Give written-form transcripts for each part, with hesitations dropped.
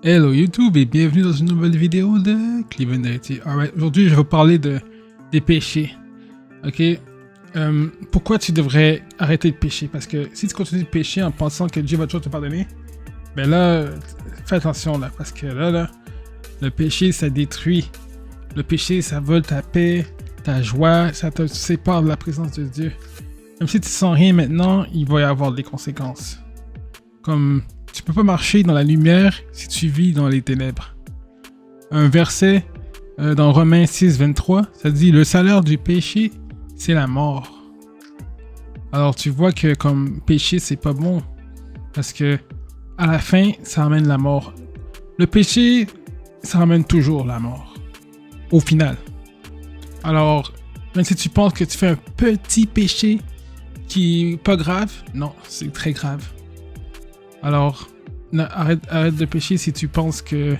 Hello YouTube et bienvenue dans une nouvelle vidéo de Cleveland IT. Alright, aujourd'hui je vais vous parler des péchés. Ok? Pourquoi tu devrais arrêter de pécher? Parce que si tu continues de pécher en pensant que Dieu va toujours te pardonner, ben là, fais attention là, parce que là, le péché ça détruit. Le péché ça vole ta paix, ta joie, ça te sépare de la présence de Dieu. Même si tu sens rien maintenant, il va y avoir des conséquences. Comme tu peux pas marcher dans la lumière si tu vis dans les ténèbres. Un verset dans Romains 6, 23, ça dit « Le salaire du péché, c'est la mort ». Alors tu vois que comme péché, c'est pas bon. Parce que à la fin, ça amène la mort. Le péché, ça amène toujours la mort. Au final. Alors, même si tu penses que tu fais un petit péché qui est pas grave, non, c'est très grave. Alors, arrête de pécher si tu penses que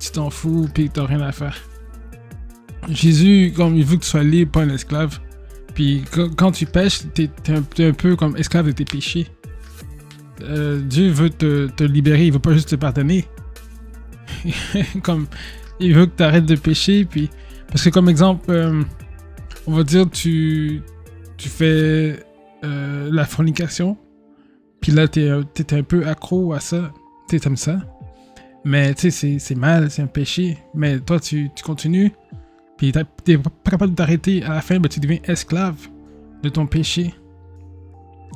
tu t'en fous et que t'as rien à faire. Jésus, comme il veut que tu sois libre, pas un esclave. Puis quand tu pêches, t'es un peu comme esclave de tes péchés. Dieu veut te libérer, il veut pas juste te pardonner. Comme il veut que tu arrêtes de pécher, puis parce que comme exemple, on va dire tu fais la fornication. Puis là, t'es un peu accro à ça. T'aimes ça. Mais tu sais, c'est mal, c'est un péché. Mais toi, tu continues. Puis t'es pas capable de t'arrêter. À la fin, ben, tu deviens esclave de ton péché.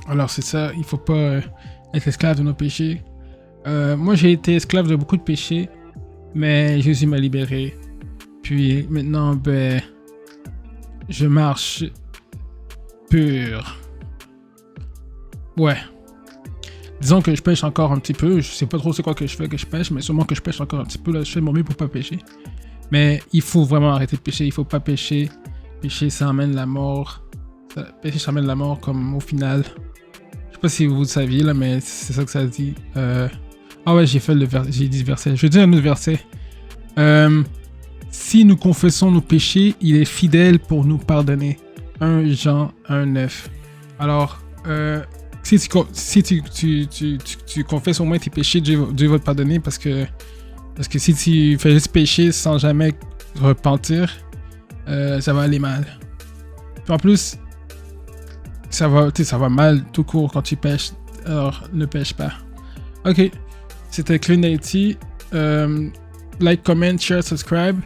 Alors c'est ça, il faut pas être esclave de nos péchés. Moi, j'ai été esclave de beaucoup de péchés. Mais Jésus m'a libéré. Puis maintenant, ben, je marche pur. Ouais. Disons que je pêche encore un petit peu, je sais pas trop c'est quoi que je fais que je pêche, mais sûrement que je pêche encore un petit peu, là je fais mon mieux pour pas pêcher. Mais il faut vraiment arrêter de pêcher, il faut pas pêcher. Pêcher ça amène la mort. Pêcher ça amène la mort comme au final. Je sais pas si vous le saviez là, mais c'est ça que ça dit. Ah ouais, j'ai dit le verset. Je vais dire un autre verset. Si nous confessons nos péchés, il est fidèle pour nous pardonner. 1 Jean 1,9. Alors, si tu confesses au moins tes péchés, Dieu va te pardonner parce que si tu fais juste pécher sans jamais repentir, ça va aller mal. Puis en plus, ça va mal tout court quand tu pêches, alors ne pêche pas. Ok, c'était Cleveland IT. Like, comment, share, subscribe.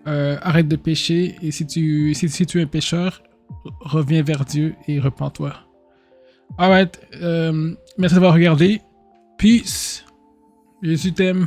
Arrête de pécher et si tu es un pécheur, reviens vers Dieu et repens-toi. Alright, merci d'avoir regardé. Peace. Jésus t'aime.